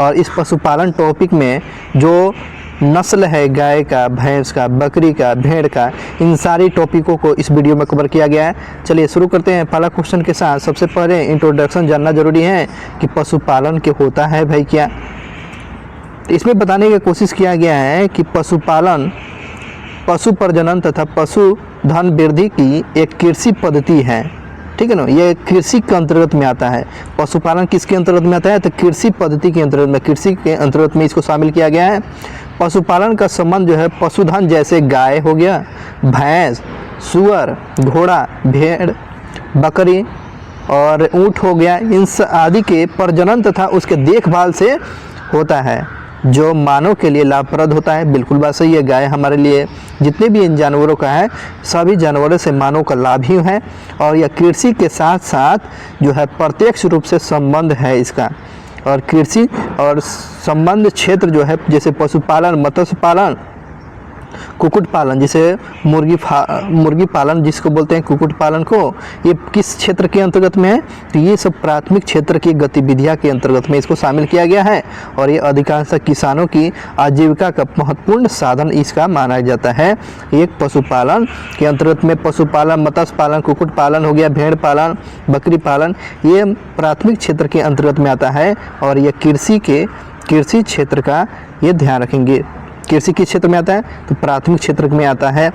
और इस पशुपालन टॉपिक में जो नस्ल है गाय का, भैंस का, बकरी का, भेड़ का, इन सारी टॉपिकों को इस वीडियो में कवर किया गया है। चलिए शुरू करते हैं पहला क्वेश्चन के साथ। सबसे पहले इंट्रोडक्शन जानना जरूरी है कि पशुपालन क्या होता है भाई क्या। इसमें बताने की कोशिश किया गया है कि पशुपालन पशु प्रजनन तथा पशुधन वृद्धि की एक कृषि पद्धति है, ठीक है ना। ये कृषि के अंतर्गत में आता है। पशुपालन किसके अंतर्गत में आता है? तो कृषि पद्धति के अंतर्गत में, कृषि के अंतर्गत में इसको शामिल किया गया है। पशुपालन का संबंध जो है पशुधन जैसे गाय हो गया, भैंस, सुअर, घोड़ा, भेड़, बकरी और ऊँट हो गया, इन आदि के प्रजनन तथा उसके देखभाल से होता है, जो मानव के लिए लाभप्रद होता है। बिल्कुल बात सही है। गाय हमारे लिए, जितने भी इन जानवरों का है, सभी जानवरों से मानव का लाभ ही है। और यह कृषि के साथ साथ जो है प्रत्यक्ष रूप से संबंध है इसका। और कृषि और संबंध क्षेत्र जो है जैसे पशुपालन, मत्स्य पालन, कुक्कुट पालन, जैसे मुर्गी पालन जिसको बोलते हैं कुक्कुट पालन को, ये किस क्षेत्र के अंतर्गत में है? तो ये सब प्राथमिक क्षेत्र की गतिविधियां के अंतर्गत में इसको शामिल किया गया है। और ये अधिकांश किसानों की आजीविका का महत्वपूर्ण साधन इसका माना जाता है। एक पशुपालन के अंतर्गत में पशुपालन, मत्स्य पालन, कुक्कुट पालन हो गया, भेड़ पालन, बकरी पालन, ये प्राथमिक क्षेत्र के अंतर्गत में आता है। और यह कृषि क्षेत्र का ये ध्यान रखेंगे। कृषि किस क्षेत्र में आता है? तो प्राथमिक क्षेत्र में आता है।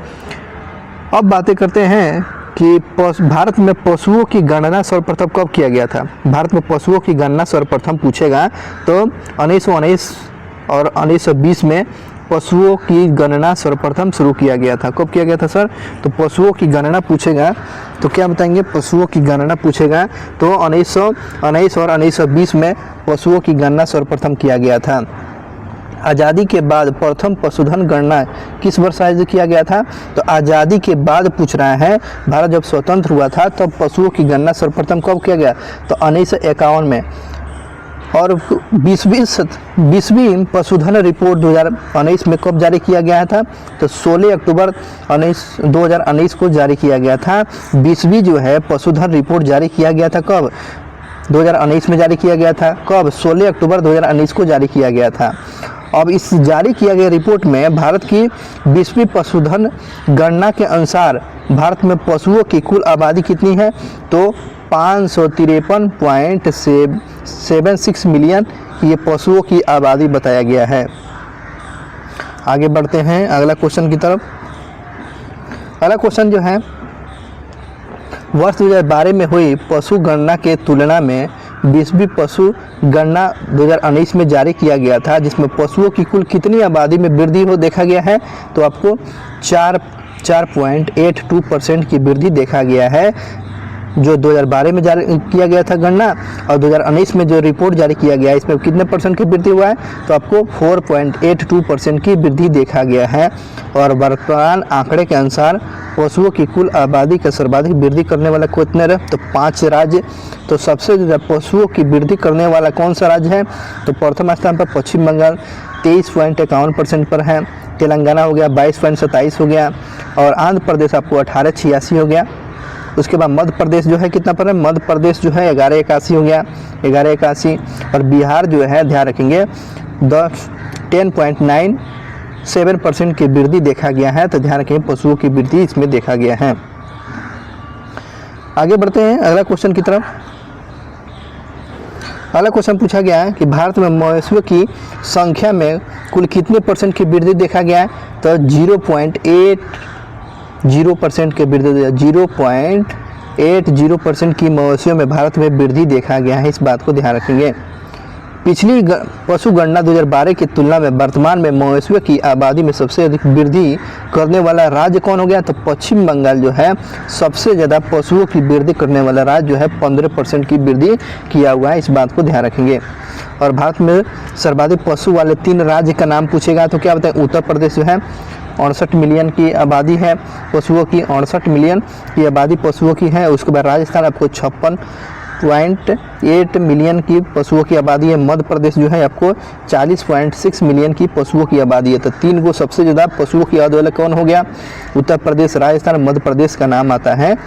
अब बातें करते हैं कि भारत में पशुओं की गणना सर्वप्रथम कब किया गया था। भारत में पशुओं की गणना सर्वप्रथम पूछेगा तो 1919 और 1920 में पशुओं की गणना सर्वप्रथम शुरू किया गया था। कब किया गया था सर? तो पशुओं की गणना पूछेगा तो क्या बताएंगे? पशुओं की गणना पूछेगा तो 1919 और 1920 में पशुओं की गणना सर्वप्रथम किया गया था। आज़ादी के बाद प्रथम पशुधन गणना किस वर्ष आयोजित किया गया था? तो आज़ादी के बाद पूछ रहा है। भारत जब स्वतंत्र हुआ था तब पशुओं की गणना सर्वप्रथम कब किया गया? तो 1951 में। और 20वीं पशुधन रिपोर्ट 2019 में कब जारी किया गया था? तो 16 अक्टूबर 2019 को जारी किया गया था। 20वीं जो है पशुधन रिपोर्ट जारी किया गया था कब? 2019 में जारी किया गया था। कब? 16 अक्टूबर 2019 को जारी किया गया था। अब इस जारी किया गया रिपोर्ट में भारत की 20वीं पशुधन गणना के अनुसार भारत में पशुओं की कुल आबादी कितनी है? तो 553.76 मिलियन ये पशुओं की आबादी बताया गया है। आगे बढ़ते हैं अगला क्वेश्चन की तरफ। अगला क्वेश्चन जो है वर्ष 2012 में हुई पशु गणना के तुलना में 20वीं पशु गणना 2019 में जारी किया गया था, जिसमें पशुओं की कुल कितनी आबादी में वृद्धि हो देखा गया है? तो आपको 4.82% की वृद्धि देखा गया है, जो 2012 में जारी किया गया था गणना। और 2019 में जो रिपोर्ट जारी किया गया है इसमें कितने परसेंट की वृद्धि हुआ है? तो आपको 4.82% की वृद्धि देखा गया है। और वर्तमान आंकड़े के अनुसार पशुओं की कुल आबादी का सर्वाधिक वृद्धि करने वाला कितने रहे? तो 5 राज्य। तो सबसे ज़्यादा पशुओं की वृद्धि करने वाला कौन सा राज्य है? तो प्रथम स्थान पर पश्चिम बंगाल 23.51% पर है। तेलंगाना हो गया 22.27 हो गया। और आंध्र प्रदेश आपको 18.86 हो गया। उसके बाद मध्य प्रदेश जो है कितना पर है? मध्य प्रदेश जो है 1181 हो गया, 1181। और बिहार जो है ध्यान रखेंगे 10.97% की वृद्धि देखा गया है। तो ध्यान रखेंगे पशुओं की वृद्धि इसमें देखा गया है। आगे बढ़ते हैं अगला क्वेश्चन की तरफ। अगला क्वेश्चन पूछा गया है कि भारत में मवेशियों की संख्या में कुल कितने परसेंट की वृद्धि देखा गया है? तो 0.80% के वृद्धि, 0.80% की मवेशियों में भारत में वृद्धि देखा गया है। इस बात को ध्यान रखेंगे। पिछली पशु गणना 2012 की तुलना में वर्तमान में मवेशियों की आबादी में सबसे अधिक वृद्धि करने वाला राज्य कौन हो गया? तो पश्चिम बंगाल जो है सबसे ज़्यादा पशुओं की वृद्धि करने वाला राज्य जो है 15% की वृद्धि किया हुआ है। इस बात को ध्यान रखेंगे। और भारत में सर्वाधिक पशु वाले 3 राज्य का नाम पूछेगा तो क्या बताएं? उत्तर प्रदेश जो है 68 मिलियन की आबादी है पशुओं की, 68 मिलियन की आबादी पशुओं की है। उसके बाद राजस्थान आपको 56.8 मिलियन की पशुओं की आबादी है। मध्य प्रदेश जो है आपको 40.6 मिलियन की पशुओं की आबादी है। तो 3 को सबसे ज़्यादा पशुओं की आबादी वाला कौन हो गया? उत्तर प्रदेश, राजस्थान, मध्य प्रदेश का नाम आता है।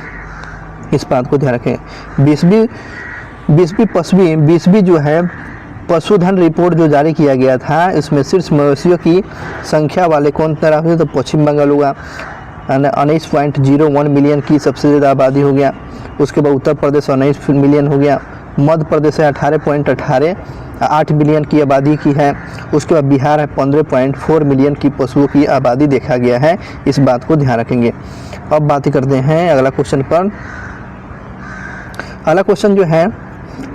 इस बात को ध्यान रखें। 20वीं जो है पशुधन रिपोर्ट जो जारी किया गया था, इसमें शीर्ष मवेशियों की संख्या वाले कौन राज्य, तो पश्चिम बंगाल होगा 19.01 मिलियन की सबसे ज़्यादा आबादी हो गया। उसके बाद उत्तर प्रदेश 19 मिलियन हो गया। मध्य प्रदेश है 18.8 मिलियन की आबादी की है। उसके बाद बिहार है 15.4 मिलियन की पशुओं की आबादी देखा गया है। इस बात को ध्यान रखेंगे। अब बात करते हैं अगला क्वेश्चन पर। अगला क्वेश्चन जो है,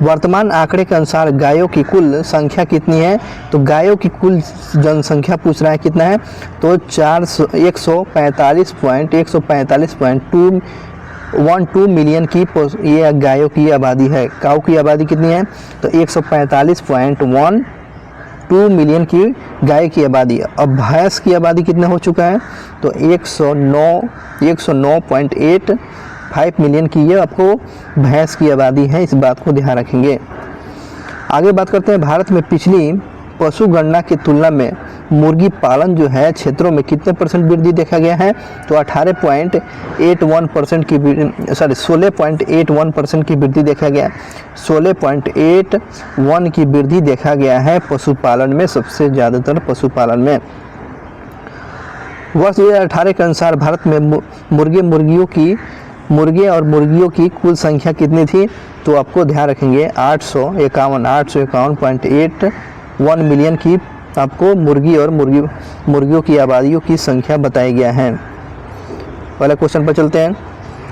वर्तमान आंकड़े के अनुसार गायों की कुल संख्या कितनी है, तो गायों की कुल जनसंख्या पूछ रहा है कितना है, तो 145.212 मिलियन की ये गायों की आबादी है। काऊ की आबादी कितनी है, तो 145.12 मिलियन की गाय की आबादी है। अब भैंस की आबादी कितना हो चुका है, तो 109.85 मिलियन की ये आपको भैंस की आबादी है। इस बात को ध्यान रखेंगे। आगे बात करते हैं, भारत में पिछली पशु गणना की तुलना में मुर्गी पालन जो है क्षेत्रों में कितने परसेंट वृद्धि देखा गया है, तो 18.81% की 16.81% की वृद्धि देखा गया। 16.81 की वृद्धि देखा गया है पशुपालन में, सबसे ज़्यादातर पशुपालन में। वर्ष 2018 के अनुसार भारत में मुर्गे और मुर्गियों की कुल संख्या कितनी थी, तो आपको ध्यान रखेंगे 851.81 मिलियन की आपको मुर्गी और मुर्गियों की आबादियों की संख्या बताया गया है। पहले क्वेश्चन पर चलते हैं।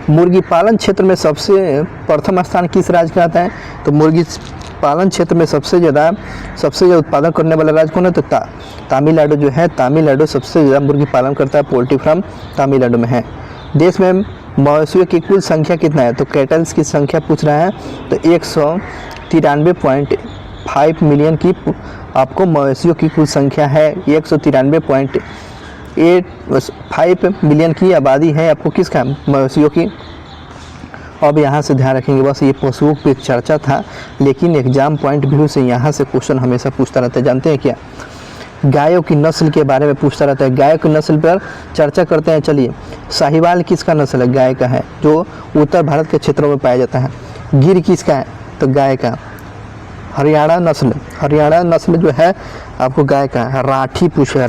मुर्गी पालन क्षेत्र में सबसे प्रथम स्थान किस राज्य का आता है, तो मुर्गी पालन क्षेत्र में सबसे ज़्यादा उत्पादन करने वाला राज्य कौन है, तो तमिलनाडु जो है, तमिलनाडु सबसे ज़्यादा मुर्गी पालन करता है। पोल्ट्री फार्म तमिलनाडु में है। देश में मवेशियों की कुल संख्या कितना है, तो कैटल्स की संख्या पूछ रहा है, तो 193.5 मिलियन की आपको मवेशियों की कुल संख्या है। 193.85 मिलियन की आबादी है आपको किसका, मवेशियों की। अब यहाँ से ध्यान रखेंगे, बस ये पशुओं पे चर्चा था, लेकिन एग्जाम पॉइंट व्यू से यहाँ से क्वेश्चन हमेशा पूछता रहता है। जानते हैं क्या, गायों की नस्ल के बारे में पूछता रहता है। गायों की नस्ल पर चर्चा करते हैं। चलिए, साहिवाल किसका नस्ल है, गाय का है, जो उत्तर भारत के क्षेत्रों में पाया जाता है। गिर किसका है, तो गाय का। हरियाणा नस्ल जो है आपको गाय का है। राठी पूछेगा,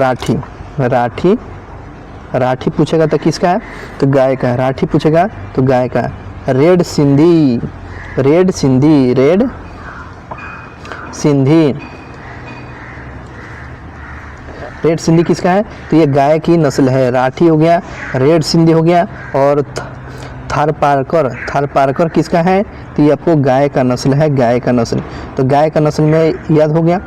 राठी पूछेगा तो किसका है, तो गाय का है। राठी पूछेगा तो गाय का है। रेड सिंधी किसका है, तो ये गाय की नस्ल है। राठी हो गया, रेड सिंधी हो गया, और थारपारकर किसका है, तो ये आपको गाय का नस्ल है, गाय का नस्ल। तो गाय का नस्ल में याद हो गया।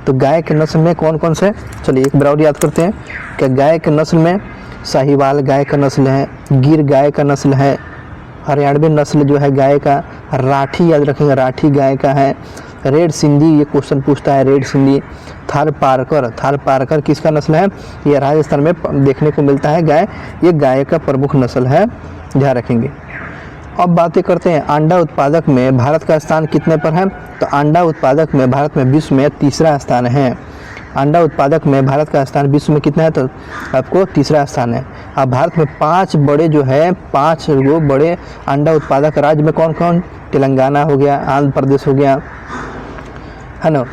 तो गाय के नस्ल में कौन कौन से, चलिए एक बार और याद करते हैं कि गाय के नस्ल में साहिवाल गाय का नस्ल है, गिर गाय का नस्ल है, हरियाणवी नस्ल जो है गाय का, राठी याद रखेंगे, राठी गाय का है। रेड सिंधी ये क्वेश्चन पूछता है, रेड सिंधी। थारपारकर किसका नस्ल है, ये राजस्थान में देखने को मिलता है गाय, ये गाय का प्रमुख नस्ल है, ध्यान रखेंगे। अब बातें करते हैं अंडा उत्पादक में भारत का स्थान कितने पर है, तो अंडा उत्पादक में भारत में विश्व में तीसरा स्थान है। अंडा उत्पादक में भारत का स्थान विश्व में कितना है, तो आपको तीसरा स्थान है। अब भारत में 5 बड़े अंडा उत्पादक राज्य में कौन कौन, तेलंगाना हो गया, आंध्र प्रदेश हो गया, है ना,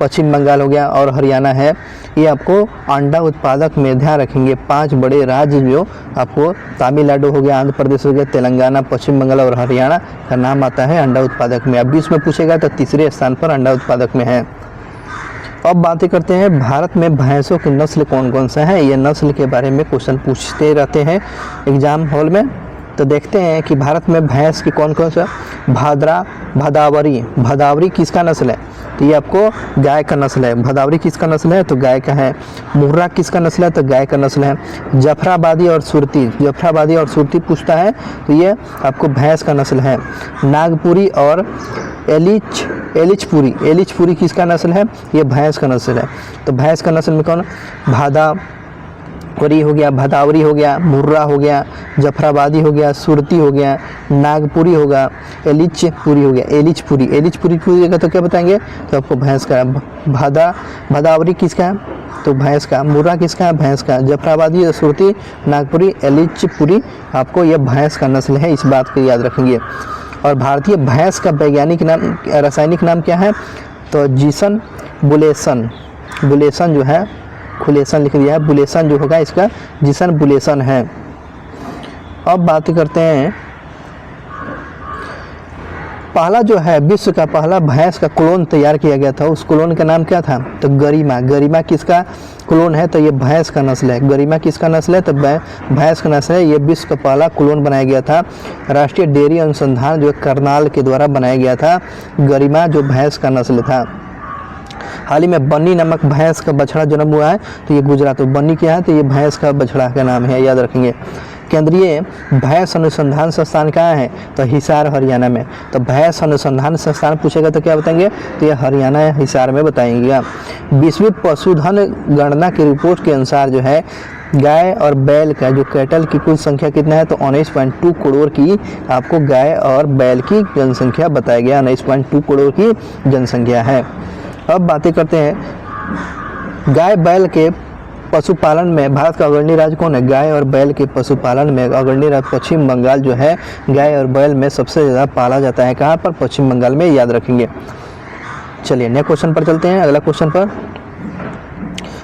पश्चिम बंगाल हो गया और हरियाणा है। ये आपको अंडा उत्पादक में ध्यान रखेंगे 5 बड़े राज्य जो आपको तमिलनाडु हो गया, आंध्र प्रदेश हो गया, तेलंगाना, पश्चिम बंगाल और हरियाणा का नाम आता है अंडा उत्पादक में। अब बीच में पूछेगा तो तीसरे स्थान पर अंडा उत्पादक में है। अब बातें करते हैं भारत में भैंसों की नस्ल कौन कौन सा है, ये नस्ल के बारे में क्वेश्चन पूछते रहते हैं एग्जाम हॉल में। तो देखते हैं कि भारत में भैंस की कौन कौन सा, भदावरी किसका नस्ल है, तो ये आपको गाय का नस्ल है। भदावरी किसका नस्ल है, तो गाय का है। मुर्रा किसका नस्ल है, तो गाय का नस्ल है। जफराबादी और सुरती पूछता है, तो ये आपको भैंस का नस्ल है। नागपुरी और एलिचपुरी किसका नस्ल है, ये भैंस का नस्ल है। तो भैंस का नस्ल में कौन, भदावरी हो गया, मुर्रा हो गया, जफराबादी हो गया, सुरती हो गया, नागपुरी होगा, एलिचपुरी हो गया। एलिचपुरी की जगह तो क्या बताएंगे, तो आपको भैंस का। भदावरी किसका है, तो भैंस का। मुर्रा किसका है, भैंस का। जफराबादी, सुरती, नागपुरी, एलिचपुरी आपको यह भैंस का नस्ल है, इस बात को याद रखेंगे। और भारतीय भैंस का वैज्ञानिक नाम, रासायनिक नाम क्या है, तो जीसन बुलेसन, बुलेसन जो है, खुलेसन लिख दिया है, बुलेसन जो होगा इसका जीसन बुलेसन है। अब बात करते हैं, पहला जो है विश्व का पहला भैंस का क्लोन तैयार किया गया था, उस क्लोन का नाम क्या था? तो गरिमा। गरिमा किसका क्लोन है? तो ये भैंस का नस्ल है। गरिमा किसका नस्ल है? तो भैंस का नस्ल है। ये विश्व का पहला क्लोन बनाया गया था, राष्ट्रीय डेयरी अनुसंधान जो करनाल के द्वारा बनाया गया था। गरिमा जो भैंस का नस्ल था। हाल ही में बन्नी नामक भैंस का बछड़ा जन्म हुआ है, तो ये गुजरात। तो बन्नी क्या है? तो ये भैंस का बछड़ा का नाम है, याद रखेंगे। केंद्रीय भैंस अनुसंधान संस्थान कहाँ है? तो हिसार हरियाणा में। तो भैंस अनुसंधान संस्थान पूछेगा तो क्या बताएंगे? तो ये हरियाणा हिसार में बताएंगे। विश्व पशुधन गणना की रिपोर्ट के अनुसार जो है गाय और बैल का जो कैटल की कुल संख्या कितना है? तो 19.2 करोड़ की आपको गाय और बैल की जनसंख्या बताया गया। 19.2 करोड़ की जनसंख्या है। अब बातें करते हैं गाय बैल के पशुपालन में भारत का अग्रणी राज्य कौन है? गाय और बैल के पशुपालन में अग्रणी राज्य पश्चिम बंगाल जो है गाय और बैल में सबसे ज़्यादा पाला जाता है। कहाँ पर? पश्चिम बंगाल में, याद रखेंगे। चलिए नेक्स्ट क्वेश्चन पर चलते हैं। अगला क्वेश्चन पर,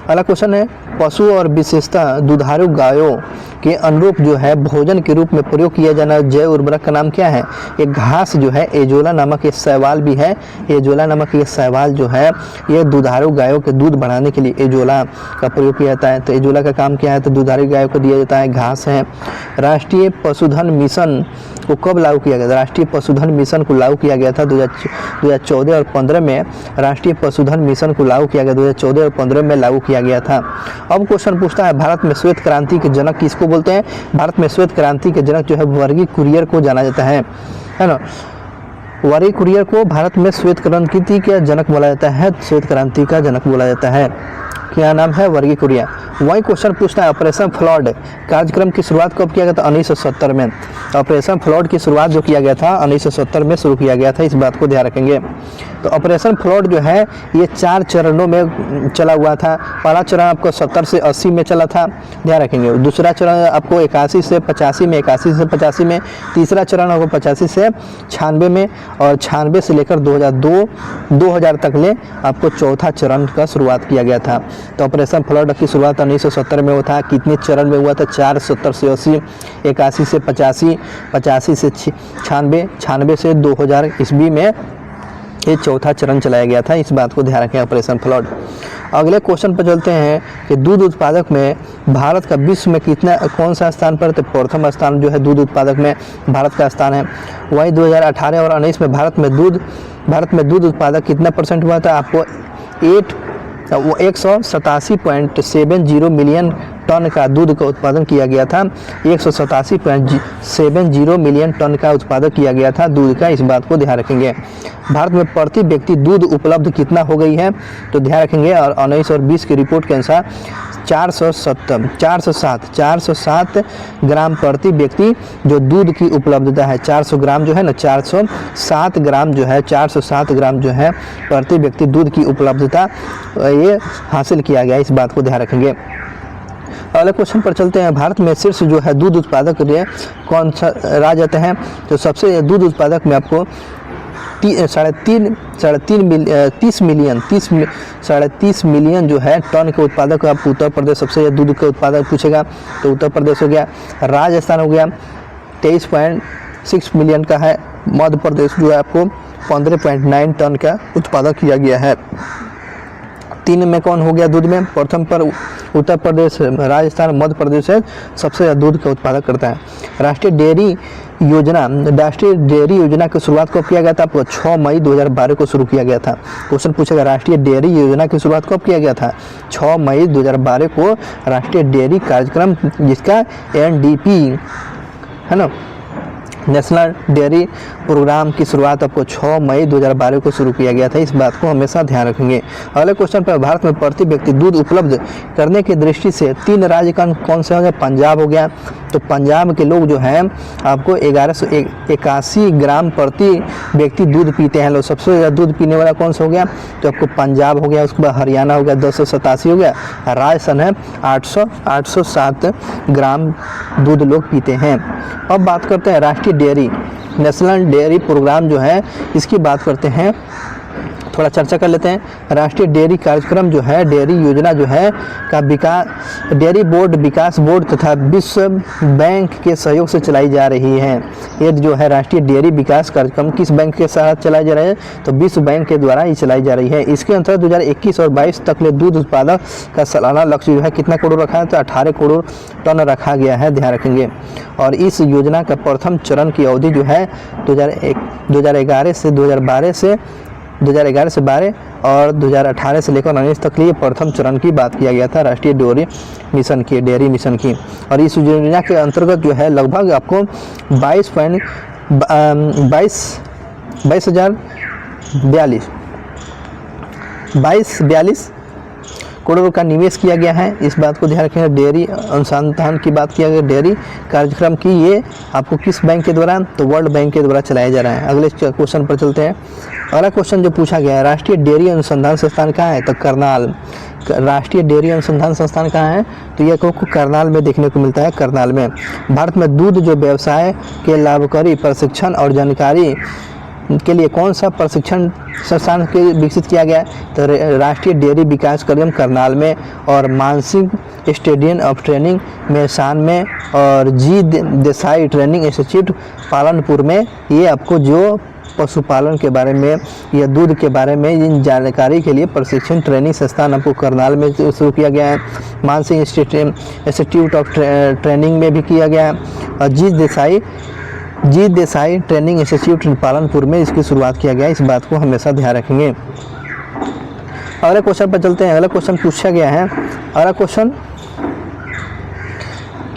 अगला क्वेश्चन है पशु और विशेषता दुधारू गायों के अनुरूप जो है भोजन के रूप में प्रयोग किया जाना जैव उर्वरक का नाम क्या है? एक घास जो है एजोला नामक ये शैवाल भी है। एजोला नामक ये शैवाल जो है ये दुधारू गायों के दूध बढ़ाने के लिए एजोला का प्रयोग किया जाता है। तो एजोला का काम क्या है? तो दुधारू गायों को दिया जाता है घास है। राष्ट्रीय पशुधन मिशन को कब लागू किया गया? राष्ट्रीय पशुधन मिशन को लागू किया गया था 2014 और 15 में। राष्ट्रीय पशुधन मिशन को लागू किया गया 2014 और 15 में लागू किया गया था। अब क्वेश्चन पूछता है भारत में श्वेत क्रांति के जनक किसको बोलते हैं? भारत में श्वेत क्रांति के जनक जो है वर्गीय कुरियन को जाना जाता है ना। वर्गीय कुरियन को भारत में श्वेत क्रांति का जनक बोला जाता है, श्वेत क्रांति का जनक बोला जाता है। क्या नाम है? वर्गीय कुरियन। वही क्वेश्चन पूछता है ऑपरेशन फ्लड कार्यक्रम की शुरुआत कब किया गया था? 1970 में। ऑपरेशन फ्लड की शुरुआत जो किया गया था 1970 में शुरू किया गया था, इस बात को ध्यान रखेंगे। तो ऑपरेशन फ्लड जो है ये 4 चरणों में चला हुआ था। पहला चरण आपको 70 से 80 में चला था, ध्यान रखेंगे। दूसरा चरण आपको 81 से 85 में, 81 से 85 में। तीसरा चरण आपको 85 से 96 में, और 96 से लेकर 2000 तक ले आपको चौथा चरण का शुरुआत किया गया था। तो ऑपरेशन फ्लड की शुरुआत 1970 में हुआ था। कितने चरण में हुआ था? 4, 70 से 80, 81 से 85, 85 से 96, 96 से 2000 ईस्वी में ये चौथा चरण चलाया गया था, इस बात को ध्यान रखें ऑपरेशन फ्लड। अगले क्वेश्चन पर चलते हैं कि दूध उत्पादक में भारत का विश्व में कौन सा स्थान पर? तो प्रथम स्थान जो है दूध उत्पादक में भारत का स्थान है। वही 2018 और 19 में भारत में दूध उत्पादक कितना % हुआ था? आपको 187.70 मिलियन टन का दूध का उत्पादन किया गया था। 187.70 मिलियन टन का उत्पादन किया गया था दूध का, इस बात को ध्यान रखेंगे। भारत में प्रति व्यक्ति दूध उपलब्ध कितना हो गई है? तो ध्यान रखेंगे। और 19 और 20 की रिपोर्ट के अनुसार 407 ग्राम प्रति व्यक्ति जो दूध की उपलब्धता है। 400 ग्राम जो है ना, 407 ग्राम जो है, 407 ग्राम जो है प्रति व्यक्ति दूध की उपलब्धता ये हासिल किया गया, इस बात को ध्यान रखेंगे। अगले क्वेश्चन पर चलते हैं। भारत में शीर्ष जो है दूध उत्पादक कौन सा राज्य आते हैं? तो सबसे दूध उत्पादक में आपको 30 मिलियन जो है टन के उत्पादक आपको उत्तर प्रदेश सबसे दूध के उत्पादक पूछेगा, तो उत्तर प्रदेश हो गया। राजस्थान हो गया 23.6 मिलियन का है। मध्य प्रदेश जो है आपको 15.9 टन का उत्पादक किया गया है। 3 में कौन हो गया दूध में? प्रथम पर उत्तर प्रदेश, राजस्थान, मध्य प्रदेश है सबसे ज़्यादा दूध का उत्पादक करता है। राष्ट्रीय डेयरी योजना की शुरुआत कब किया गया था? आपको 6 मई 2012 को शुरू किया गया था। क्वेश्चन पूछेगा राष्ट्रीय डेयरी योजना की शुरुआत कब किया गया था? 6 मई 2012 को राष्ट्रीय डेयरी कार्यक्रम, जिसका NDP है ना, नेशनल डेयरी प्रोग्राम की शुरुआत आपको 6 मई 2012 को शुरू किया गया था, इस बात को हमेशा ध्यान रखेंगे। अगले क्वेश्चन पर भारत में प्रति व्यक्ति दूध उपलब्ध करने की दृष्टि से 3 राज्य कौन से हो गया? पंजाब हो गया। तो पंजाब के लोग जो हैं आपको 1181 ग्राम प्रति व्यक्ति दूध पीते हैं लोग। सबसे ज़्यादा दूध पीने वाला कौन सा हो गया? तो आपको पंजाब हो गया। उसके बाद हरियाणा हो गया 1087 हो गया। राजस्थान है 807 ग्राम दूध लोग पीते हैं। अब बात करते हैं राष्ट्रीय डेयरी, नेशनल डेयरी प्रोग्राम जो है इसकी बात करते हैं। थोड़ा चर्चा कर लेते हैं। राष्ट्रीय डेयरी कार्यक्रम जो है, डेयरी योजना जो है का विकास डेयरी बोर्ड, विकास बोर्ड तथा विश्व बैंक के सहयोग से चलाई जा रही है। ये जो है राष्ट्रीय डेयरी विकास कार्यक्रम किस बैंक के साथ चलाया जा रहा है, तो विश्व बैंक के द्वारा ही चलाई जा रही है। इसके अंतर्गत 2021 और 22 तक ले दूध उत्पादक का सालाना लक्ष्य जो है कितना करोड़ रखा है, तो 18 करोड़ टन रखा गया है, ध्यान रखेंगे। और इस योजना का प्रथम चरण की अवधि जो है 2011 से 12 और 2018 से लेकर 19 तक लिए प्रथम चरण की बात किया गया था राष्ट्रीय डेयरी मिशन की। और इस योजना के अंतर्गत जो है लगभग आपको 2242 करोड़ का निवेश किया गया है। इस बात को ध्यान रखेंगे। डेयरी अनुसंधान की बात किया गया, डेयरी कार्यक्रम की, ये आपको किस बैंक के द्वारा, तो वर्ल्ड बैंक के द्वारा चलाया जा रहा है। अगले क्वेश्चन पर चलते हैं। अगला क्वेश्चन जो पूछा गया है, राष्ट्रीय डेयरी अनुसंधान संस्थान कहाँ है, तो करनाल। राष्ट्रीय डेयरी अनुसंधान संस्थान कहाँ है, तो यह आपको करनाल में देखने को मिलता है, करनाल में। भारत में दूध जो व्यवसाय के लाभकारी प्रशिक्षण और जानकारी के लिए कौन सा प्रशिक्षण संस्थान के विकसित किया गया है, तो राष्ट्रीय डेयरी विकास कार्यक्रम करनाल में, और Mansingh stadium of training Mehsana में, और जी देसाई ट्रेनिंग इंस्टीट्यूट पालनपुर में। ये आपको जो पशुपालन के बारे में या दूध के बारे में इन जानकारी के लिए प्रशिक्षण ट्रेनिंग संस्थान आपको करनाल में शुरू किया गया है। मानसिंह इंस्टीट्यूट ऑफ ट्रेनिंग में भी किया गया है, और जी देसाई ट्रेनिंग इंस्टीट्यूट पालनपुर में इसकी शुरुआत किया गया है। इस बात को हमेशा ध्यान रखेंगे। अगले क्वेश्चन पर चलते हैं। अगला क्वेश्चन पूछा गया है, अगला क्वेश्चन,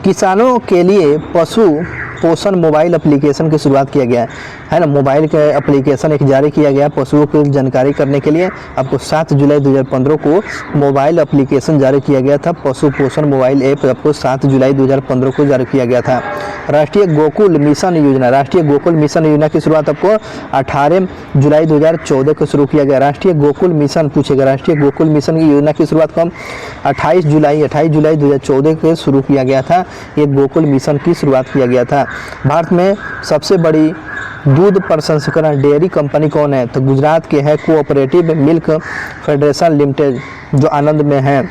किसानों के लिए पशु पोषण मोबाइल एप्लीकेशन की शुरुआत किया गया है ना। मोबाइल का एप्लीकेशन एक जारी किया गया पशुओं की जानकारी करने के लिए। आपको 7 जुलाई 2015 को मोबाइल एप्लीकेशन जारी किया गया था। पशु पोषण मोबाइल ऐप आपको 7 जुलाई 2015 को जारी किया गया था। राष्ट्रीय गोकुल मिशन योजना, राष्ट्रीय गोकुल मिशन योजना की शुरुआत आपको 18 जुलाई 2014 को शुरू किया गया। राष्ट्रीय गोकुल मिशन पूछेगा, राष्ट्रीय गोकुल मिशन की योजना की शुरुआत कब, 28 जुलाई 2014 को शुरू किया गया था। ये गोकुल मिशन की शुरुआत किया गया था। भारत में सबसे बड़ी दूध प्रसंस्करण डेयरी कंपनी कौन है, तो गुजरात के है कोऑपरेटिव मिल्क फेडरेशन लिमिटेड, जो आनंद में है,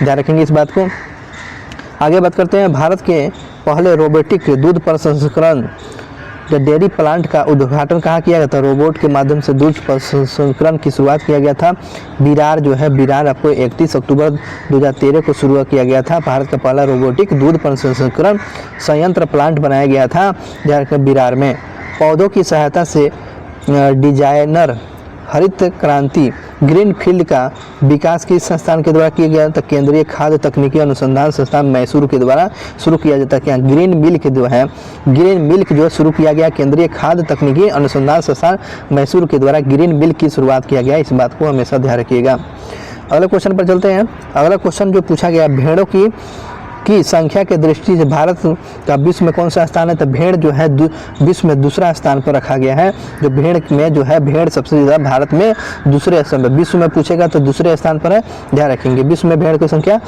ध्यान रखेंगे इस बात को। आगे बात करते हैं। भारत के पहले रोबोटिक दूध प्रसंस्करण डेयरी प्लांट का उद्घाटन कहाँ किया गया था, रोबोट के माध्यम से दूध प्रसंस्करण की शुरुआत किया गया था। बिरार जो है, बिरार आपको 31 अक्टूबर 2013 को शुरू किया गया था। भारत का पहला रोबोटिक दूध प्रसंस्करण संयंत्र प्लांट बनाया गया था झारखंड बिरार में। पौधों की सहायता से डिजाइनर हरित क्रांति ग्रीन फील्ड का विकास किस संस्थान के द्वारा किया गया, तो केंद्रीय खाद्य तकनीकी अनुसंधान संस्थान मैसूर के द्वारा शुरू किया जाता है। क्या ग्रीन मिल्क जो है, ग्रीन मिल्क जो शुरू किया गया केंद्रीय खाद्य तकनीकी अनुसंधान संस्थान मैसूर के द्वारा ग्रीन मिल्क की शुरुआत किया गया। इस बात को हमेशा ध्यान रखिएगा। अगले क्वेश्चन पर चलते हैं। अगला क्वेश्चन जो पूछा गया, भेड़ों की संख्या के दृष्टि से भारत का विश्व में कौन सा स्थान है, तो भेड़ जो है विश्व में दूसरा स्थान पर रखा गया है। जो भेड़ में जो है, भेड़ सबसे ज़्यादा भारत में दूसरे स्थान पर, विश्व में पूछेगा तो दूसरे स्थान पर है, ध्यान रखेंगे। विश्व में भेड़ की संख्या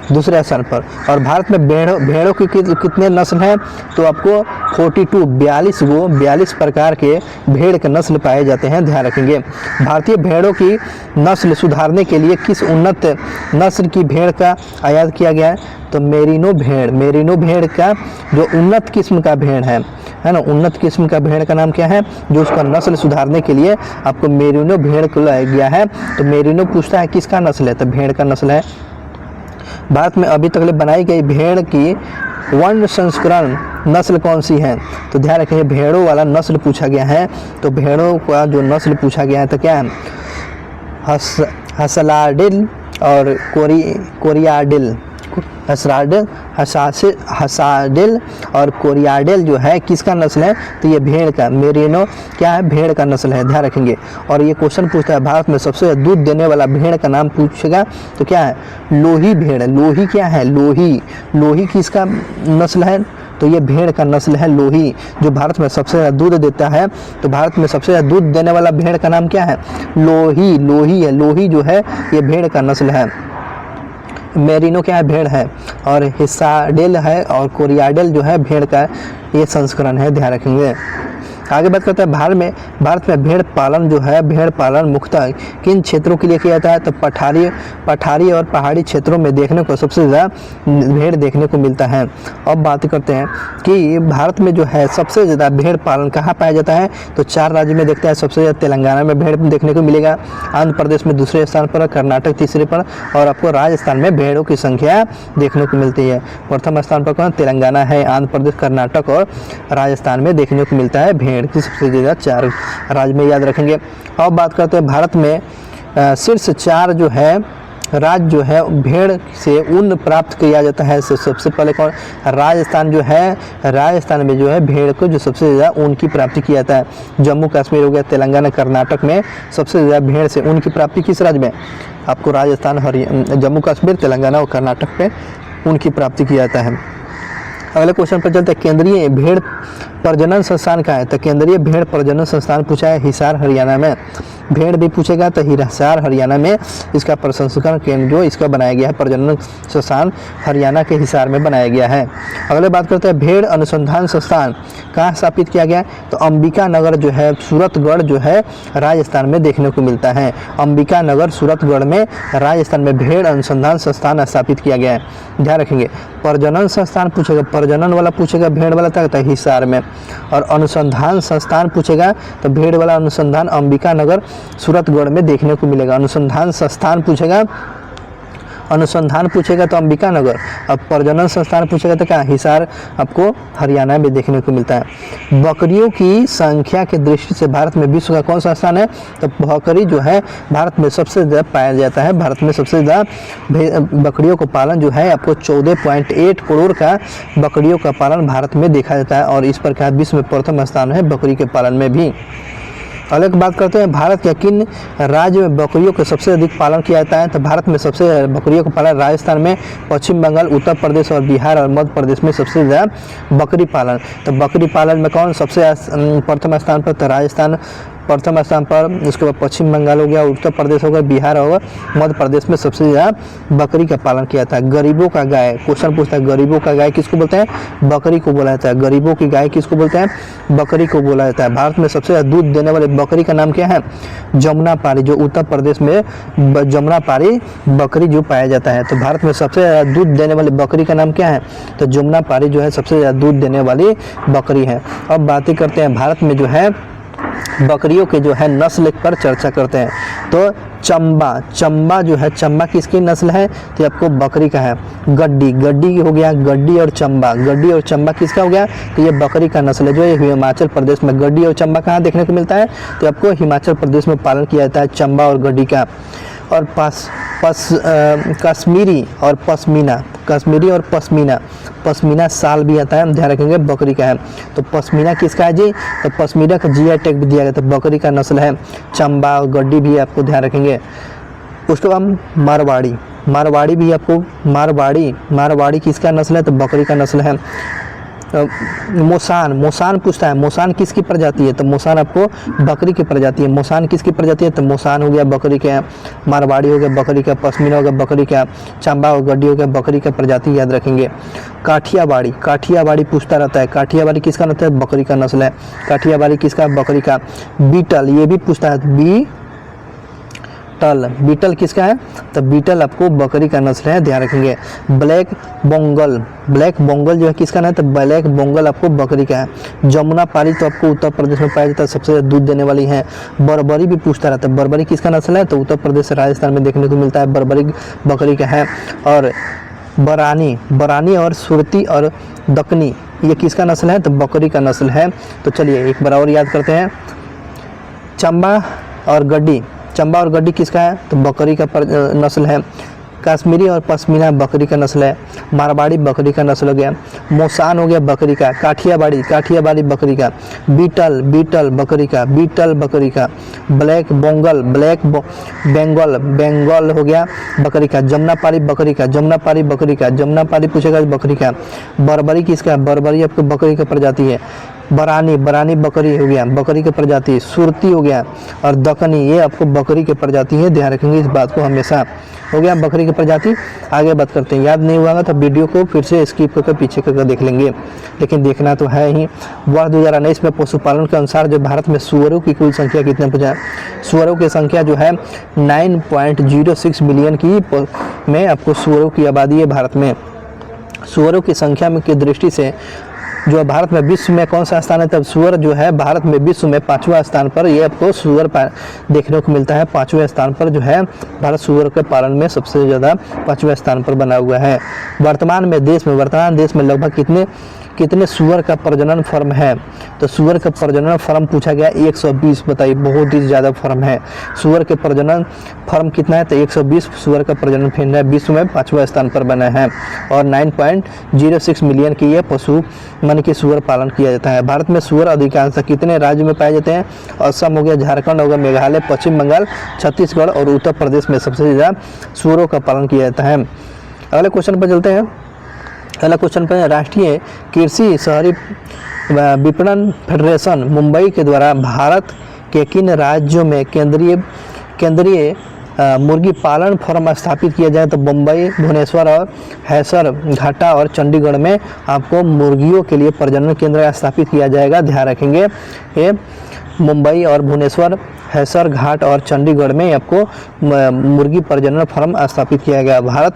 दूसरे स्थान पर। और भारत में भेड़ों की कितने नस्ल हैं, तो आपको 42 प्रकार के भेड़ के नस्ल पाए जाते हैं, ध्यान रखेंगे। भारतीय भेड़ों की नस्ल सुधारने के लिए किस उन्नत नस्ल की भेड़ का आयात किया गया है, तो मेरिनो भेड़ का जो उन्नत किस्म का भेड़ है ना, उन्नत किस्म का भेड़ का नाम क्या है, जो उसका नस्ल सुधारने के लिए आपको मेरिनो भेड़ को लाया गया है। तो मेरिनो पूछता है किसका नस्ल है, तो भेड़ का नस्ल है। भारत में अभी तक बनाई गई भेड़ की वर्ण संस्करण नस्ल कौन सी है, तो ध्यान रखेंगे भेड़ों वाला नस्ल पूछा गया है। तो भेड़ों का जो नस्ल पूछा गया है तो क्या है, हसलाडिल और कोरियाडिल, हसाडिल और कोरियाडिल जो है किसका नस्ल है, तो ये भेड़ का, मेरिनो क्या है, भेड़ का नस्ल है, ध्यान रखेंगे। और ये क्वेश्चन पूछता है भारत में सबसे दूध देने वाला भेड़ का नाम पूछेगा तो क्या है, लोही भेड़। लोही क्या है, लोही किसका नस्ल है, तो ये भेड़ का नस्ल है लोही, जो भारत में सबसे ज़्यादा दूध देता है। तो भारत में सबसे ज़्यादा दूध देने वाला भेड़ का नाम क्या है, लोही है। लोही जो है ये भेड़ का नस्ल है। मेरिनो क्या है, भेड़ है। और हिस्साडेल है और कोरियाडेल जो है भेड़ का ये संस्करण है, ध्यान रखेंगे। आगे बात करते हैं भारत में भेड़ पालन जो है, भेड़ पालन मुख्यतः किन क्षेत्रों के लिए किया जाता है? तो पठारी और पहाड़ी क्षेत्रों में देखने को सबसे ज़्यादा भेड़ देखने को मिलता है। अब बात करते हैं कि भारत में जो है सबसे ज़्यादा भेड़ पालन कहाँ पाया जाता है? तो 4 राज्य में देखते हैं। सबसे ज़्यादा तेलंगाना में भेड़ देखने को मिलेगा, आंध्र प्रदेश में दूसरे स्थान पर, कर्नाटक तीसरे पर, और आपको राजस्थान में भेड़ों की संख्या देखने को मिलती है। प्रथम स्थान पर कौन? तेलंगाना है, आंध्र प्रदेश, कर्नाटक और राजस्थान में देखने को मिलता है भेड़ की सबसे ज़्यादा 4 राज्य में, याद रखेंगे। अब बात करते हैं भारत में शीर्ष 4 जो है राज्य जो है भेड़ से ऊन प्राप्त किया जाता है। सबसे पहले कौन? राजस्थान जो है, राजस्थान में जो है भेड़ को जो सबसे ज़्यादा ऊन की प्राप्ति किया जाता है। जम्मू कश्मीर हो गया, तेलंगाना, कर्नाटक में सबसे ज़्यादा भेड़ से ऊन की प्राप्ति किस राज्य में? आपको राजस्थान, जम्मू कश्मीर, तेलंगाना और कर्नाटक में ऊन की प्राप्ति किया जाता है। अगले क्वेश्चन पर चलते हैं। केंद्रीय भेड़ प्रजनन संस्थान कहाँ है? तो केंद्रीय भेड़ प्रजनन संस्थान पूछा है हिसार हरियाणा में। भेड़ भी पूछेगा तो हिसार हरियाणा में इसका प्रसंस्करण केंद्र जो इसका बनाया गया है, प्रजनन संस्थान हरियाणा के हिसार में बनाया गया है। अगले बात करते हैं भेड़ अनुसंधान संस्थान कहाँ स्थापित किया गया? तो अंबिका नगर जो है, सूरतगढ़ जो है राजस्थान में देखने को मिलता है। अंबिका नगर सूरतगढ़ में राजस्थान में भेड़ अनुसंधान संस्थान स्थापित किया गया है, ध्यान रखेंगे। प्रजनन संस्थान पूछेगा, प्रजनन वाला पूछेगा, भेड़ वाला तक हिसार में, और अनुसंधान संस्थान पूछेगा तो भेड़ वाला अनुसंधान अंबिका नगर सूरतगढ़ में देखने को मिलेगा। अनुसंधान संस्थान पूछेगा, अनुसंधान पूछेगा तो अंबिका नगर, अब प्रजनन संस्थान पूछेगा तो क्या? हिसार आपको हरियाणा में देखने को मिलता है। बकरियों की संख्या की दृष्टि से भारत में विश्व का कौन सा स्थान है? तो बकरी जो है भारत में सबसे ज़्यादा पाया जाता है। भारत में सबसे ज़्यादा बकरियों का पालन जो है आपको 14.8 करोड़ का बकरियों का पालन भारत में देखा जाता है, और इस प्रकार विश्व में प्रथम स्थान है बकरी के पालन में भी। अलग बात करते हैं भारत के किन राज्य में बकरियों का सबसे अधिक पालन किया जाता है? तो भारत में सबसे बकरियों का पालन राजस्थान में, पश्चिम बंगाल, उत्तर प्रदेश और बिहार और मध्य प्रदेश में सबसे ज़्यादा बकरी पालन। तो बकरी पालन में कौन सबसे प्रथम स्थान पर? तो राजस्थान प्रथम स्थान पर, उसके बाद पश्चिम बंगाल हो गया, उत्तर प्रदेश हो गया, बिहार होगा, मध्य प्रदेश में सबसे ज़्यादा बकरी का पालन किया था। गरीबों का गाय क्वेश्चन पूछता है, गरीबों का गाय किसको बोलते हैं? बकरी को बोला जाता है। गरीबों की गाय किसको बोलते हैं? बकरी को बोला जाता है। भारत में सबसे ज़्यादा दूध देने वाले बकरी का नाम क्या है? जमुनापारी, जो उत्तर प्रदेश में जमुनापारी बकरी जो पाया जाता है। तो भारत में सबसे ज़्यादा दूध देने वाली बकरी का नाम क्या है? तो जमुनापारी जो है सबसे ज़्यादा दूध देने वाली बकरी है। अब बातें करते हैं भारत में जो है बकरियों के जो है नस्ल पर चर्चा करते हैं। तो चंबा जो है, चंबा किसकी नस्ल है? तो आपको बकरी का है। गड्डी हो गया, गड्डी और चंबा किसका हो गया? तो ये बकरी का नस्ल है, जो ये हिमाचल प्रदेश में। गड्डी और चंबा कहाँ देखने को मिलता है? तो आपको हिमाचल प्रदेश में पालन किया जाता है चंबा और गड्डी का। और कश्मीरी और पश्मीना साल भी आता है, ध्यान रखेंगे, बकरी का है। तो पश्मीना किसका है जी? तो पश्मीना का जीआई टैग भी दिया गया, तो बकरी का नस्ल है। चंबा और गड्डी भी आपको ध्यान रखेंगे। उसके बाद मारवाड़ी भी आपको, मारवाड़ी किसका नस्ल है? तो बकरी का नस्ल है। मोसान पूछता है, मोसान किसकी प्रजाति है? तो मोसान आपको बकरी की प्रजाति है। मोसान किसकी प्रजाति है? तो मोसान हो गया बकरी का, मारवाड़ी हो गया बकरी का, पश्मीना हो गया बकरी का, चंबा और गड्डी हो गया बकरी का प्रजाति, याद रखेंगे। काठियावाड़ी पूछता रहता है, काठियावाड़ी किसका नस्ल है? बकरी का नस्ल है। काठियावाड़ी किसका? बकरी का। बीटल ये भी पूछता है, बीटल किसका है? तो बीटल आपको बकरी का नस्ल है, ध्यान रखेंगे। ब्लैक बंगाल जो है किसका है? तो ब्लैक बंगाल आपको बकरी का है। जमुनापारी तो आपको उत्तर प्रदेश में पाया जाता है, सबसे ज़्यादा दूध देने वाली है। बर्बरी भी पूछता रहता है, बर्बरी किसका नस्ल है? तो उत्तर प्रदेश राजस्थान में देखने को मिलता है, बर्बरी बकरी का है। और बरानी और सुरती और दक्कनी ये किसका नस्ल है? तो बकरी का नस्ल है। तो चलिए एक बार और याद करते हैं। चंबा और गड्डी किसका है? तो बकरी का नस्ल है। कश्मीरी और पश्मीना बकरी का नस्ल है। मारवाड़ी बकरी का नस्ल हो गया। मोसान हो गया बकरी का। काठियावाड़ी बकरी का। बीटल बकरी का। ब्लैक बंगाल हो गया बकरी का। जमुनापारी बकरी का। जमुनापारी पूछेगा बकरी का। बर्बरी किसका? बर्बरी आपको बकरी का प्रजाति है। बरानी बकरी हो गया, बकरी की प्रजाति। सुरती हो गया और दक्कनी ये आपको बकरी की प्रजाति है, ध्यान रखेंगे इस बात को हमेशा। हो गया बकरी की प्रजाति। आगे बात करते हैं, याद नहीं हुआ तो वीडियो को फिर से स्किप करके पीछे करके देख लेंगे, लेकिन देखना तो है ही। वर्ष 2019 में पशुपालन के अनुसार जो भारत में सुअरों की कुल संख्या कितने पहुँचा, सुअरों की संख्या जो है 9.06 मिलियन की में आपको सुअरों की आबादी है भारत में। सुअरों की संख्या में की दृष्टि से जो भारत में विश्व में कौन सा स्थान है, तब सुअर जो है भारत में विश्व में 5वां स्थान पर ये आपको सुअर देखने को मिलता है। 5वें स्थान पर जो है भारत सुअर के पालन में सबसे ज़्यादा 5वें स्थान पर बना हुआ है। वर्तमान देश में लगभग कितने सुअर का प्रजनन फर्म है, तो सुअर का प्रजनन फर्म पूछा गया 120। बताइए, बहुत ही ज़्यादा फर्म है। सुअर के प्रजनन फर्म कितना है, तो 120 सुअर का प्रजनन फर्म है, विश्व में 5वां स्थान पर बना है। और 9.06 मिलियन की ये पशु मन की सुअर पालन किया जाता है। भारत में सुअर अधिकांश कितने राज्य में पाए जाते हैं, असम हो गया, झारखंड हो गया, मेघालय, पश्चिम बंगाल, छत्तीसगढ़ और उत्तर प्रदेश में सबसे ज़्यादा सुअरों का पालन किया जाता है। अगले क्वेश्चन पर चलते हैं। अगला क्वेश्चन पर, राष्ट्रीय कृषि शहरी विपणन फेडरेशन मुंबई के द्वारा भारत के किन राज्यों में केंद्रीय मुर्गी पालन फर्म स्थापित किया जाए, तो मुंबई, भुवनेश्वर और हैसर घाटा और चंडीगढ़ में आपको मुर्गियों के लिए प्रजनन केंद्र स्थापित किया जाएगा। ध्यान रखेंगे, ये मुंबई और भुवनेश्वर, हैसर घाट और चंडीगढ़ में आपको मुर्गी प्रजनन फर्म स्थापित किया गया। भारत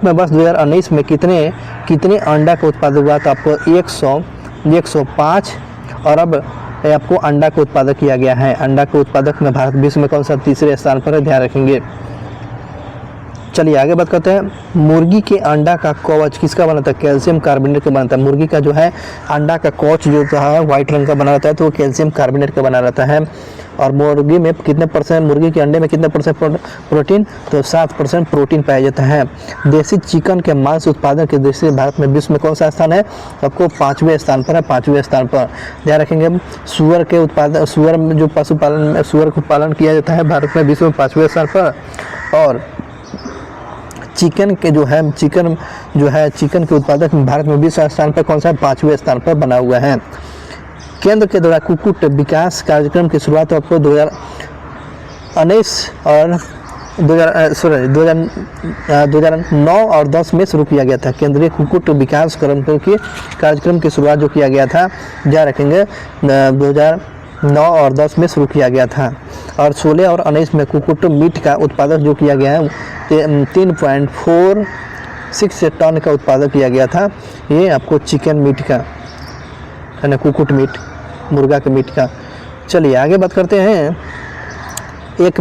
में वर्ष 2019 में कितने अंडा का उत्पादन हुआ, तो आपको 105 अरब आपको अंडा का उत्पादन किया गया है। अंडा के उत्पादक में भारत विश्व में कौन सा तीसरे स्थान पर है, ध्यान रखेंगे। चलिए आगे बात करते हैं। मुर्गी के अंडा का कवच किसका बना था, कैल्शियम कार्बोनेट का बनता है। मुर्गी का जो है अंडा का कवच जो है व्हाइट रंग का बना रहता है, तो वो कैल्शियम कार्बोनेट का बना रहता है। और मुर्गी में कितने परसेंट, मुर्गी के अंडे में कितने परसेंट प्रोटीन, तो 7% प्रोटीन पाया जाता है। देसी चिकन के मांस उत्पादन की दृष्टि से भारत में विश्व में कौन सा स्थान है, आपको 5वें स्थान पर है। 5वें स्थान पर ध्यान रखेंगे। सुअर के उत्पादन, सुअर में जो पशुपालन में सुअर को पालन किया जाता है भारत में विश्व में 5वें स्थान पर। और चिकन के जो है चिकन के उत्पादक में भारत में 20वें स्थान पर कौन सा, 5वें स्थान पर बना हुआ है। केंद्र के द्वारा कुक्कुट विकास कार्यक्रम की शुरुआत आपको 2019 और 2009 और 10 में शुरू किया गया था। केंद्रीय कुक्कुट विकास कार्यक्रम की शुरुआत जो किया गया था, ध्यान रखेंगे, 2009 और 10 में शुरू किया गया था। और 16 और 19 में कुक्कुट मीट का उत्पादक जो किया गया है 3.46 टन का उत्पादन किया गया था। ये आपको चिकन मीट का है ना, कुक्कुट मीट, मुर्गा के मीट का। चलिए आगे बात करते हैं। एक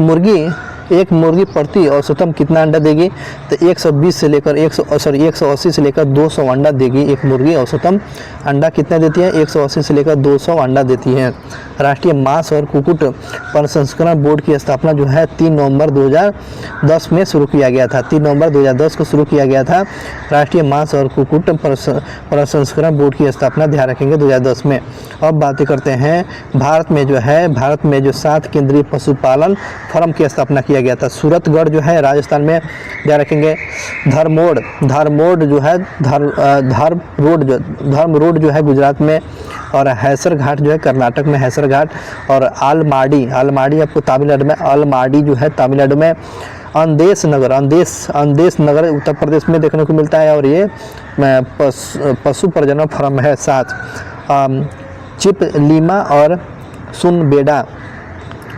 मुर्गी प्रति औसतन कितना अंडा देगी, तो 120 से लेकर 180 से लेकर 200 अंडा देगी। एक मुर्गी औसतन अंडा कितना देती है, 180 से लेकर 200 अंडा देती है। राष्ट्रीय मांस और कुक्कुट प्रसंस्करण बोर्ड की स्थापना जो है 3 नवंबर 2010 में शुरू किया गया था। 3 नवंबर 2010 को शुरू किया गया था राष्ट्रीय मांस और कुक्कुट प्रसंस्करण बोर्ड की स्थापना, ध्यान रखेंगे, 2010 में। अब बातें करते हैं भारत में जो 7 केंद्रीय पशुपालन फर्म की स्थापना किया गया था। सूरतगढ़ जो है राजस्थान में, ध्यान रखेंगे। धर्म रोड जो है गुजरात में, और हैसर घाट जो है कर्नाटक में, हैसर घाट। और आलमाड़ी आपको तमिलनाडु में, आलमाड़ी जो है तमिलनाडु में। अंदेश नगर उत्तर प्रदेश में देखने को मिलता है। और ये पशु प्रजनन फर्म है 7। चिपलिमा और सुनबेडा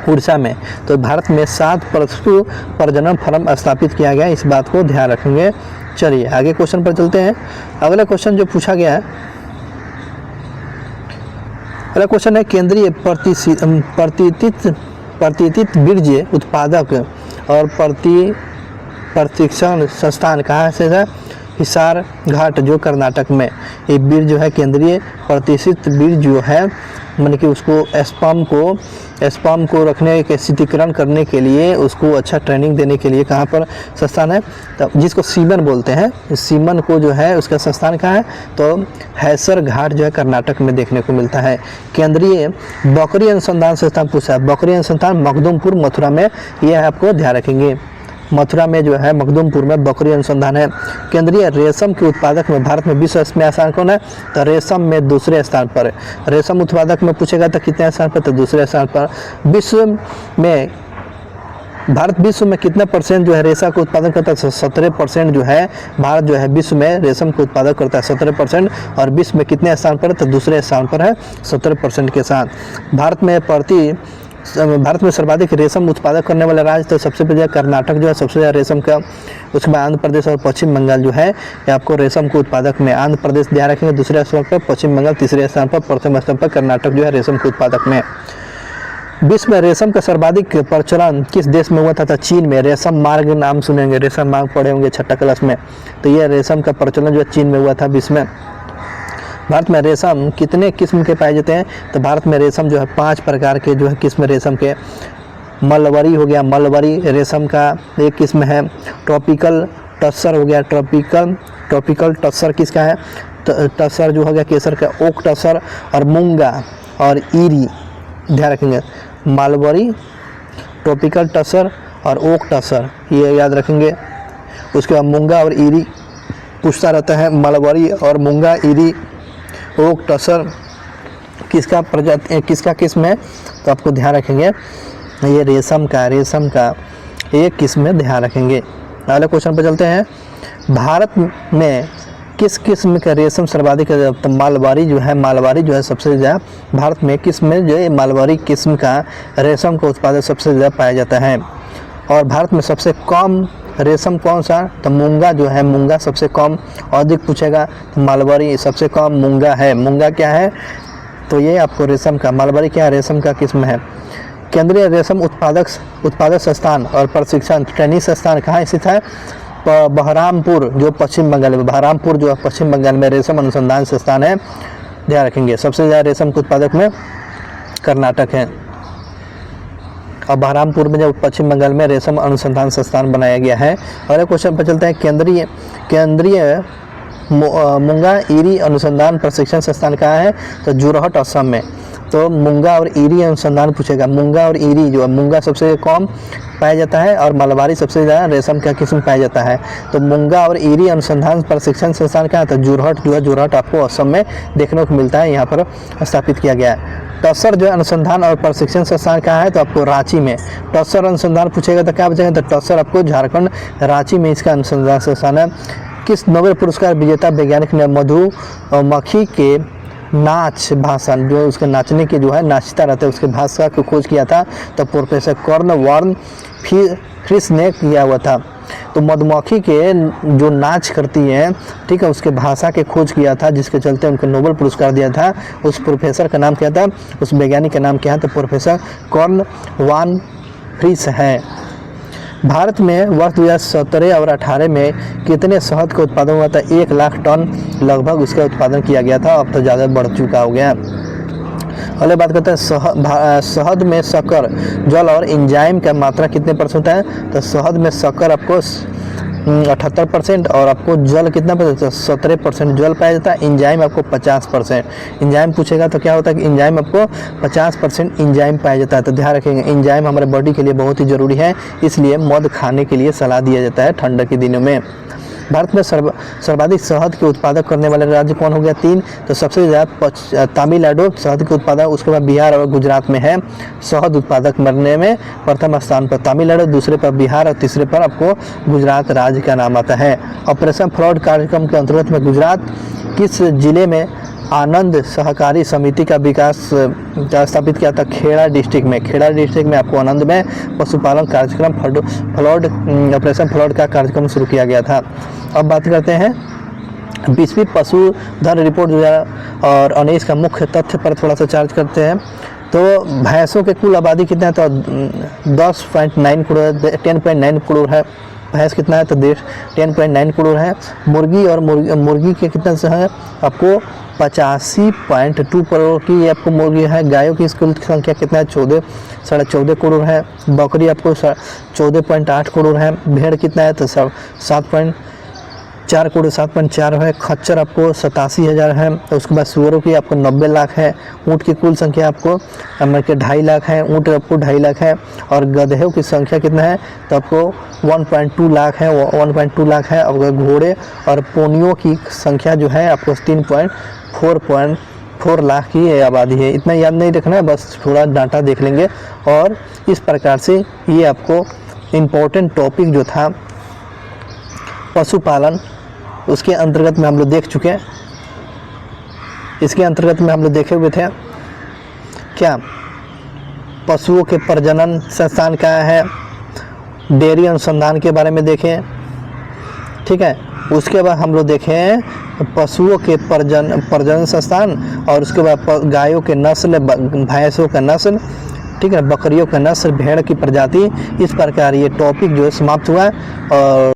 उड़ीसा में। तो भारत में 7 पशु प्रजनन फर्म स्थापित किया गया, इस बात को ध्यान रखेंगे। चलिए आगे क्वेश्चन पर चलते हैं। अगला क्वेश्चन जो पूछा गया है, अगला क्वेश्चन है केंद्रीय प्रतिष्ठित बीज उत्पादक और प्रशिक्षण संस्थान कहाँ से है, हिसार घाट जो कर्नाटक में। ये बीज जो है केंद्रीय प्रतिष्ठित बीज जो है, मतलब कि उसको स्पर्म को रखने के शीतलीकरण करने के लिए, उसको अच्छा ट्रेनिंग देने के लिए कहाँ पर संस्थान है, तो जिसको सीमन बोलते हैं, सीमन को जो है उसका संस्थान कहाँ है, तो हैसर घाट जो है कर्नाटक में देखने को मिलता है। केंद्रीय बकरी अनुसंधान संस्थान पूछा है, बकरी अनुसंधान मखदुमपुर मथुरा में, यह आपको ध्यान रखेंगे। मथुरा में जो है मखदुमपुर में बकरी अनुसंधान है। केंद्रीय रेशम के उत्पादक में भारत में विश्व में स्थान कौन है, तो रेशम में 2रे स्थान पर। रेशम उत्पादक में पूछेगा तो कितने स्थान पर, तो 2रे स्थान पर। विश्व में भारत विश्व में कितना परसेंट जो है रेशा का उत्पादन करता है? 17% जो है भारत जो है विश्व में रेशम का उत्पादन करता है 17%। और विश्व में कितने स्थान पर है? तो दूसरे स्थान पर है 17% के साथ। भारत में सर्वाधिक रेशम उत्पादन करने वाले राज्य तो सबसे पहले कर्नाटक जो है सबसे ज़्यादा रेशम का, उसके बाद आंध्र प्रदेश और पश्चिम बंगाल जो है ये आपको रेशम के उत्पादक में, आंध्र प्रदेश ध्यान रखेंगे दूसरे स्थान पर, पश्चिम बंगाल तीसरे स्थान पर, प्रथम स्थान पर कर्नाटक जो है रेशम के उत्पादक में। विश्व में रेशम का सर्वाधिक प्रचलन किस देश में हुआ था? चीन में। रेशम मार्ग नाम सुनेंगे, रेशम मार्ग पढ़े होंगे छठा क्लास में। तो यह रेशम का प्रचलन जो है चीन में हुआ था विश्व में। भारत में रेशम कितने किस्म के पाए जाते हैं? तो भारत में रेशम जो है 5 प्रकार के जो है किस्म रेशम के। मलबरी हो गया, मलबरी रेशम का एक किस्म है। ट्रॉपिकल टस्सर हो गया, ट्रॉपिकल टस्सर किसका है? टस्सर जो हो गया केसर का। ओक टस्सर और मूंगा और ईरी, ध्यान रखेंगे मलबरी, ट्रॉपिकल टस्सर और ओक टस्सर, ये याद रखेंगे। उसके बाद मूंगा और ईरी पूछता रहता है। मलबरी और मूंगा, ईरी, ओक टस्सर किसका प्रजाति, किसका किस्म है? तो आपको ध्यान रखेंगे ये रेशम का एक किस्म में, ध्यान रखेंगे। अगले क्वेश्चन पर चलते हैं। भारत में किस किस्म का रेशम सर्वाधिक है? तो मालवारी जो है सबसे ज़्यादा भारत में किस में जो है मालवारी किस्म का रेशम का उत्पादन सबसे ज़्यादा पाया जाता है। और भारत में सबसे कम रेशम कौन सा? तो मूंगा जो है, मूंगा सबसे कम। अधिक पूछेगा तो मालवारी सबसे कम मूंगा है। मूंगा क्या है? तो ये आपको रेशम का, मालवारी क्या है? रेशम का किस्म है। केंद्रीय रेशम उत्पादक संस्थान और प्रशिक्षण ट्रेनिंग संस्थान कहाँ स्थित है? बहरामपुर जो पश्चिम बंगाल में, बहरामपुर जो पश्चिम बंगाल में रेशम अनुसंधान संस्थान है, ध्यान रखेंगे। सबसे ज़्यादा रेशम के उत्पादक में कर्नाटक है और बहरामपुर में जो पश्चिम बंगाल में रेशम अनुसंधान संस्थान बनाया गया है। अगले क्वेश्चन पर चलते हैं। केंद्रीय मूंगा ईरी अनुसंधान प्रशिक्षण संस्थान कहाँ है? तो जोरहट असम में। तो मूंगा और ईरी अनुसंधान पूछेगा। मूंगा और ईरी जो है, मूंगा सबसे कम पाया जाता है और मलबारी सबसे ज़्यादा रेशम का किस्म पाया जाता है। तो मूंगा और ईरी अनुसंधान प्रशिक्षण संस्थान कहाँ? तो जोरहट जो है, जोरहट आपको असम में देखने को मिलता है, यहाँ पर स्थापित किया गया है। टस्सर जो है अनुसंधान और प्रशिक्षण संस्थान कहाँ है? तो आपको रांची में। टस्सर अनुसंधान पूछेगा तो क्या पूछेगा? तो टस्सर आपको झारखंड रांची में इसका अनुसंधान संस्थान है। किस नोबेल पुरस्कार विजेता वैज्ञानिक ने मधुमक्खी के नाच भाषण, जो उसके नाचने के जो है नाचता रहता है, उसके भाषा को खोज किया था? तो प्रोफेसर कॉर्नवाल्लिस फिश ने किया हुआ था। तो मधुमक्खी के जो नाच करती है, ठीक है, उसके भाषा के खोज किया था, जिसके चलते उनको नोबेल पुरस्कार दिया था। उस प्रोफेसर का नाम क्या था? उस वैज्ञानिक का नाम क्या है? तो प्रोफेसर कॉर्नवाल्लिस है। भारत में वर्ष 2017 और 18 में कितने शहद का उत्पादन हुआ था? 1 लाख टन लगभग उसका उत्पादन किया गया था। अब तो ज़्यादा बढ़ चुका हो गया। अगले बात करते हैं शहद में शक्कर, जल और एंजाइम का मात्रा कितने % होता है? तो शहद में शक्कर आपको 78% और आपको जल कितना पाया जाता है? 17% जल पाया जाता है। एंजाइम आपको 50%। एंजाइम पूछेगा तो क्या होता है कि एंजाइम आपको 50% एंजाइम पाया जाता है। तो ध्यान रखेंगे एंजाइम हमारे बॉडी के लिए बहुत ही ज़रूरी है, इसलिए मध खाने के लिए सलाह दिया जाता है ठंड के दिनों में। भारत में सर्वाधिक शहद के उत्पादक करने वाले राज्य कौन हो गया? 3। तो सबसे ज़्यादा तमिलनाडु शहद के उत्पादक, उसके बाद बिहार और गुजरात में है शहद उत्पादक बनने में प्रथम स्थान पर तमिलनाडु, दूसरे पर बिहार और तीसरे पर आपको गुजरात राज्य का नाम आता है। ऑपरेशन फ्लड कार्यक्रम के अंतर्गत में गुजरात किस जिले में आनंद सहकारी समिति का विकास स्थापित किया था? खेड़ा डिस्ट्रिक्ट में। खेड़ा डिस्ट्रिक्ट में आपको आनंद में पशुपालन कार्यक्रम फ्लड ऑपरेशन फ्लड का कार्यक्रम शुरू किया गया था। अब बात करते हैं 20वीं पशुधन रिपोर्ट 2019 का मुख्य तथ्य पर थोड़ा सा चार्ज करते हैं। तो भैंसों के कुल आबादी कितना है? तो 10.9 करोड़ 10.9 करोड़ है। भैंस कितना है? तो 10.9 करोड़ है। मुर्गी और मुर्गी के कितना से है? आपको 85.2 करोड़ की आपको मुर्गी है। गायों की कुल संख्या कितना है? 14.5 करोड़ है। बकरी आपको 14.8 करोड़ है। भेड़ कितना है? तो 7.4 करोड़ 7.4 है। खच्चर आपको 87,000 है। तो उसके बाद सुअरों की आपको 90 लाख है। ऊँट की कुल संख्या आपको 2.5 लाख है। ऊँट आपको 2.5 लाख है। और गधेयों की संख्या कितना है? तो आपको 1.2 लाख है। 1.2 लाख है। और घोड़े और पोनियों की संख्या जो है आपको 3.4 लाख की आबादी है। इतना याद नहीं रखना है, बस थोड़ा डाटा देख लेंगे। और इस प्रकार से ये आपको इम्पोर्टेंट टॉपिक जो था पशुपालन, उसके अंतर्गत में हम लोग देख चुके हैं। इसके अंतर्गत में हम लोग देखे हुए थे क्या, पशुओं के प्रजनन संस्थान क्या है, डेयरी अनुसंधान के बारे में देखें, ठीक है। उसके बाद हम लोग देखें पशुओं के प्रजनन संस्थान, और उसके बाद गायों के नस्ल, भैंसों का नस्ल, ठीक है, बकरियों का नस्ल, भेड़ की प्रजाति। इस प्रकार ये टॉपिक जो है समाप्त हुआ है। और